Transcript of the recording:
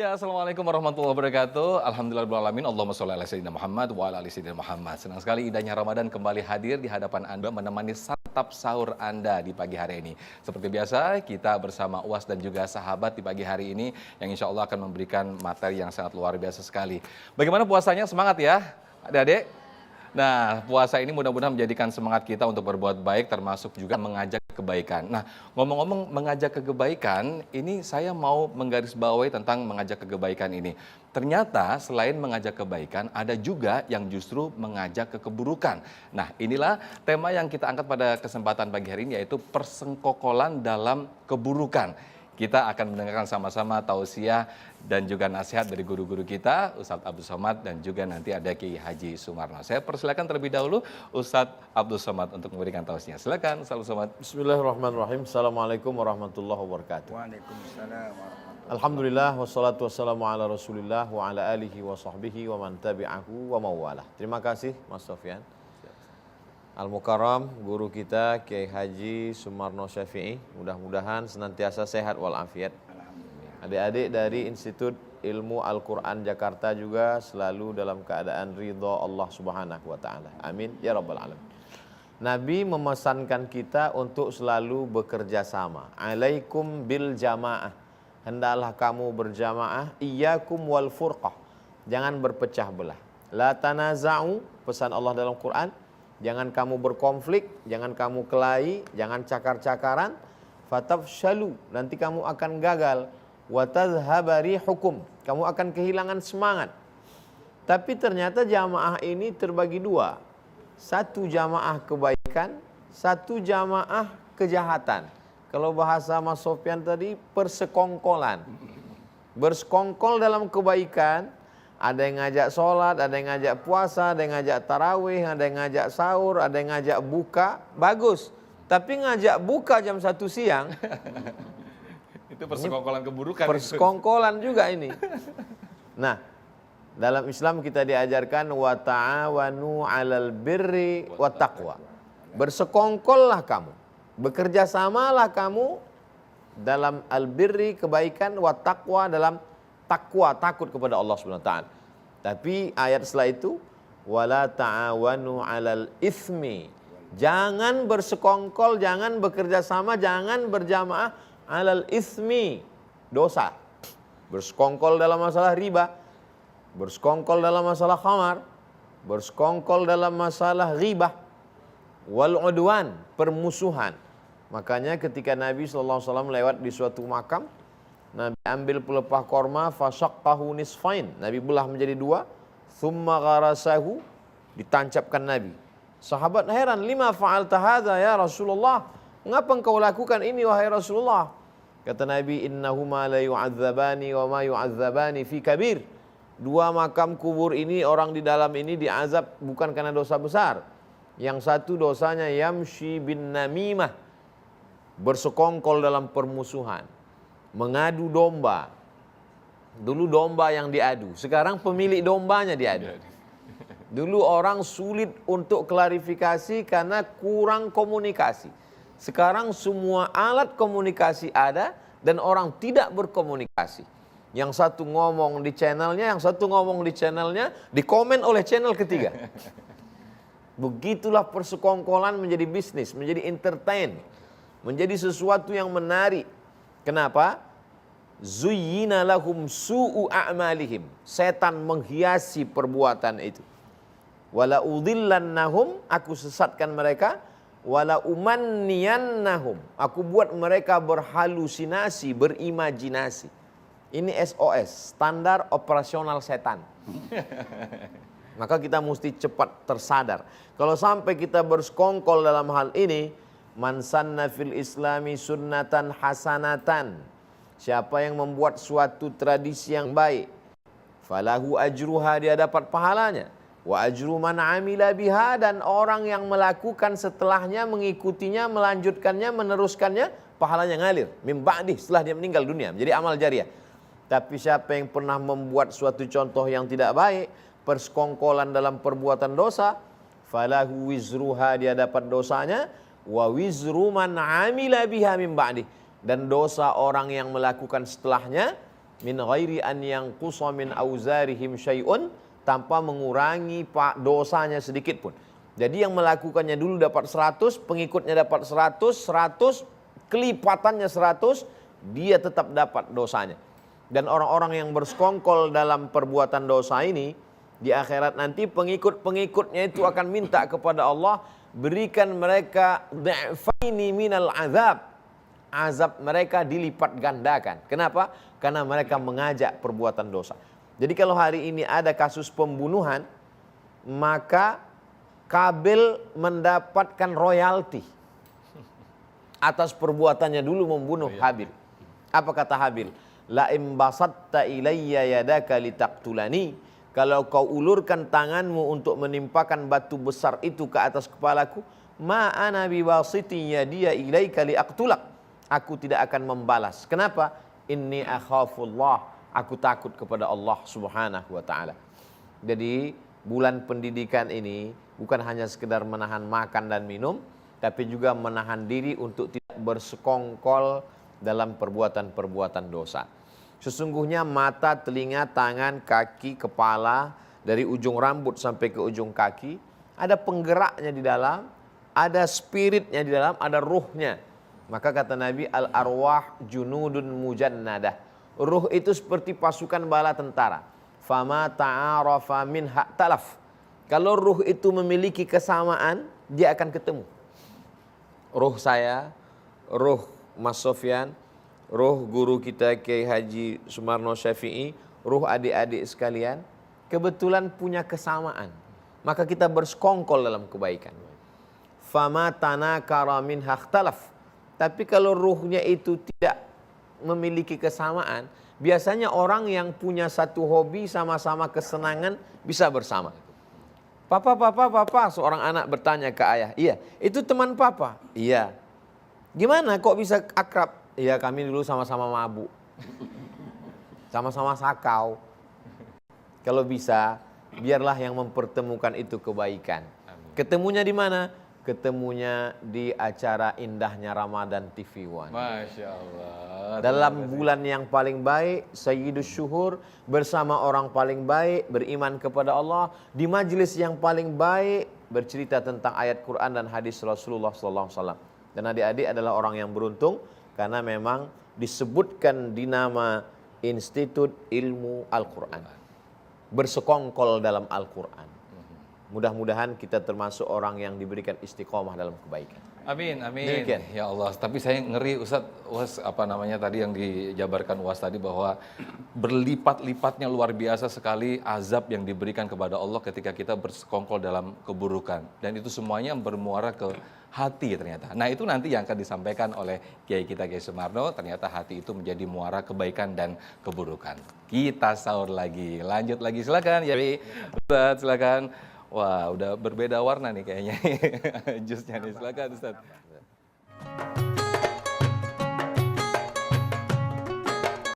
Ya, Assalamualaikum warahmatullahi wabarakatuh. Alhamdulillahirrahmanirrahim. Allahumma sholli ala sayyidina Muhammad wa ala ali sayyidina Muhammad. Senang sekali indahnya Ramadan kembali hadir di hadapan Anda menemani santap sahur Anda di pagi hari ini. Seperti biasa, kita bersama UAS dan juga sahabat di pagi hari ini yang insya Allah akan memberikan materi yang sangat luar biasa sekali. Bagaimana puasanya? Semangat ya, adik-adik? Nah, puasa ini mudah-mudahan menjadikan semangat kita untuk berbuat baik, termasuk juga mengajak kebaikan. Nah, ngomong-ngomong mengajak ke kebaikan, ini saya mau menggarisbawahi tentang mengajak ke kebaikan ini. Ternyata selain mengajak kebaikan, ada juga yang justru mengajak ke keburukan. Nah, inilah tema yang kita angkat pada kesempatan pagi hari ini, yaitu persengkokolan dalam keburukan. Kita akan mendengarkan sama-sama tausiah dan juga nasihat dari guru-guru kita, Ustadz Abdul Somad dan juga nanti ada Kiai Haji Sumarno. Saya persilakan terlebih dahulu Ustadz Abdul Somad untuk memberikan tausiah. Silakan Ustadz Abdul Somad. Bismillahirrahmanirrahim. Assalamualaikum warahmatullahi wabarakatuh. Waalaikumsalam warahmatullahi. Alhamdulillah wassalatu wassalamu ala Rasulillah wa ala alihi wa sahbihi wa man tabi'ahu wa mawalah. Terima kasih Mas Sofyan. Al-Mukarram, guru kita Kiai Haji Sumarno Syafi'i, mudah-mudahan senantiasa sehat walafiat. Adik-adik dari Institut Ilmu Al-Quran Jakarta juga selalu dalam keadaan ridha Allah Subhanahu wa ta'ala. Amin ya rabbal alamin. Nabi memesankan kita untuk selalu bekerja sama. Alaikum bil jamaah. Hendaklah kamu berjamaah. Iyyakum wal furqah. Jangan berpecah belah. La tanaza'u, pesan Allah dalam Quran. Jangan kamu berkonflik, jangan kamu kelahi, jangan cakar-cakaran. Fatafshalu, nanti kamu akan gagal. Watadhhaba rihukum, kamu akan kehilangan semangat. Tapi ternyata jamaah ini terbagi dua. Satu jamaah kebaikan, satu jamaah kejahatan. Kalau bahasa Mas Sofyan tadi, persekongkolan. Bersekongkol dalam kebaikan. Ada yang ngajak sholat, ada yang ngajak puasa, ada yang ngajak tarawih, ada yang ngajak sahur, ada yang ngajak buka. Bagus. Tapi ngajak buka jam 1 siang. Itu persekongkolan keburukan. Persekongkolan juga ini. Nah, dalam Islam kita diajarkan wa ta'awanu 'alal birri wa taqwa. Bersekongkollah kamu. Bekerja samalah kamu dalam al-birri kebaikan wa taqwa dalam takwa, takut kepada Allah Subhanahu wa taala. Tapi ayat setelah itu wala ta'awanu 'alal itsmi. Jangan bersekongkol, jangan bekerja sama, jangan berjamaah 'alal itsmi, dosa. Bersekongkol dalam masalah riba, bersekongkol dalam masalah khamar, bersekongkol dalam masalah ghibah, wal udwan, permusuhan. Makanya ketika Nabi sallallahu alaihi wasallam lewat di suatu makam, Nabi ambil pelepah korma, fasyaqqahu nisfain. Nabi belah menjadi dua. Thumma gharasahu, ditancapkan Nabi. Sahabat heran, lima fa'alta hadza ya Rasulullah? Mengapa engkau lakukan ini wahai Rasulullah? Kata Nabi, innahuma la yu'adzabani wa ma yu'adzabani fi kabir. Dua makam kubur ini, orang di dalam ini diazab bukan karena dosa besar. Yang satu dosanya yamshi bin namimah, bersekongkol dalam permusuhan. Mengadu domba. Dulu domba yang diadu, sekarang pemilik dombanya diadu. Dulu orang sulit untuk klarifikasi karena kurang komunikasi. Sekarang semua alat komunikasi ada dan orang tidak berkomunikasi. Yang satu ngomong di channelnya, yang satu ngomong di channelnya, dikomen oleh channel ketiga. Begitulah persekongkolan menjadi bisnis, menjadi entertain, menjadi sesuatu yang menarik. Kenapa? Zuyyina lahum su'u a'malihim. Setan menghiasi perbuatan itu. Wala udhillannahum, aku sesatkan mereka. Wala umanniyannahum, aku buat mereka berhalusinasi, berimajinasi. Ini SOS, standar operasional setan. Maka kita mesti cepat tersadar. Kalau sampai kita bersekongkol dalam hal ini, man sanna fil islami sunnatan hasanatan, siapa yang membuat suatu tradisi yang baik, falahu ajruha, dia dapat pahalanya. Wa ajru man amila biha, dan orang yang melakukan setelahnya, mengikutinya, melanjutkannya, meneruskannya, pahalanya ngalir. Min ba'dih, setelah dia meninggal dunia, menjadi amal jariah. Tapi siapa yang pernah membuat suatu contoh yang tidak baik, persekongkolan dalam perbuatan dosa, falahu wizruha, dia dapat dosanya. Wa wizru man amila biha min ba'dih, dan dosa orang yang melakukan setelahnya, min ghairi an yanqusa min auzarihim syai'un, tanpa mengurangi dosanya sedikit pun. Jadi yang melakukannya dulu dapat 100, pengikutnya dapat 100, kelipatannya 100, dia tetap dapat dosanya. Dan orang-orang yang bersekongkol dalam perbuatan dosa ini, di akhirat nanti pengikut-pengikutnya itu akan minta kepada Allah, berikan mereka dha'faini minal azab. Azab mereka dilipat gandakan. Kenapa? Karena mereka mengajak perbuatan dosa. Jadi kalau hari ini ada kasus pembunuhan, maka Kabil mendapatkan royalti atas perbuatannya dulu membunuh Habil. Apa kata Habil? La imbasatta ilayya yadaka litaqtulani. Kalau kau ulurkan tanganmu untuk menimpakan batu besar itu ke atas kepalaku, ma ana biwasiti yadiya ilaika liaqtulak. Aku tidak akan membalas. Kenapa? Inni akhafullah. Aku takut kepada Allah Subhanahu wa taala. Jadi bulan pendidikan ini bukan hanya sekedar menahan makan dan minum, tapi juga menahan diri untuk tidak bersekongkol dalam perbuatan-perbuatan dosa. Sesungguhnya mata, telinga, tangan, kaki, kepala, dari ujung rambut sampai ke ujung kaki, ada penggeraknya di dalam, ada spiritnya di dalam, ada ruhnya. Maka kata Nabi, al-arwah junudun mujannadah. Ruh itu seperti pasukan bala tentara. Fama ta'arafa min talaf. Kalau ruh itu memiliki kesamaan, dia akan ketemu. Ruh saya, ruh Mas Sofyan, ruh guru kita Kiai Haji Sumarno Syafi'i, ruh adik-adik sekalian, kebetulan punya kesamaan. Maka kita bersekongkol dalam kebaikan. Fama tanakara min talaf. Tapi kalau ruhnya itu tidak memiliki kesamaan, biasanya orang yang punya satu hobi sama-sama kesenangan bisa bersama. Papa, seorang anak bertanya ke ayah. Iya, itu teman papa. Iya. Gimana kok bisa akrab? Iya, kami dulu sama-sama mabuk. Sama-sama sakau. Kalau bisa, biarlah yang mempertemukan itu kebaikan. Ketemunya di mana? Ketemunya di acara indahnya Ramadan TV One. Masya Allah. Dalam bulan yang paling baik, Sayyidus Syuhur, bersama orang paling baik, beriman kepada Allah, di majelis yang paling baik, bercerita tentang ayat Quran dan hadis Rasulullah SAW. Dan adik-adik adalah orang yang beruntung, karena memang disebutkan di nama Institut Ilmu Al-Quran. Bersekongkol dalam Al-Quran. Mudah-mudahan kita termasuk orang yang diberikan istiqomah dalam kebaikan. Amin, amin. Demikian. Ya Allah, tapi saya ngeri Ustaz, apa namanya tadi yang dijabarkan UAS tadi, bahwa berlipat-lipatnya luar biasa sekali azab yang diberikan kepada Allah ketika kita bersekongkol dalam keburukan. Dan itu semuanya bermuara ke hati ternyata. Nah itu nanti yang akan disampaikan oleh Kiai kita Kiai Sumarno, ternyata hati itu menjadi muara kebaikan dan keburukan. Kita sahur lagi, lanjut lagi, silakan ya Ustaz, silakan. Wah, udah berbeda warna nih kayaknya jusnya nih. Silakan Ustaz.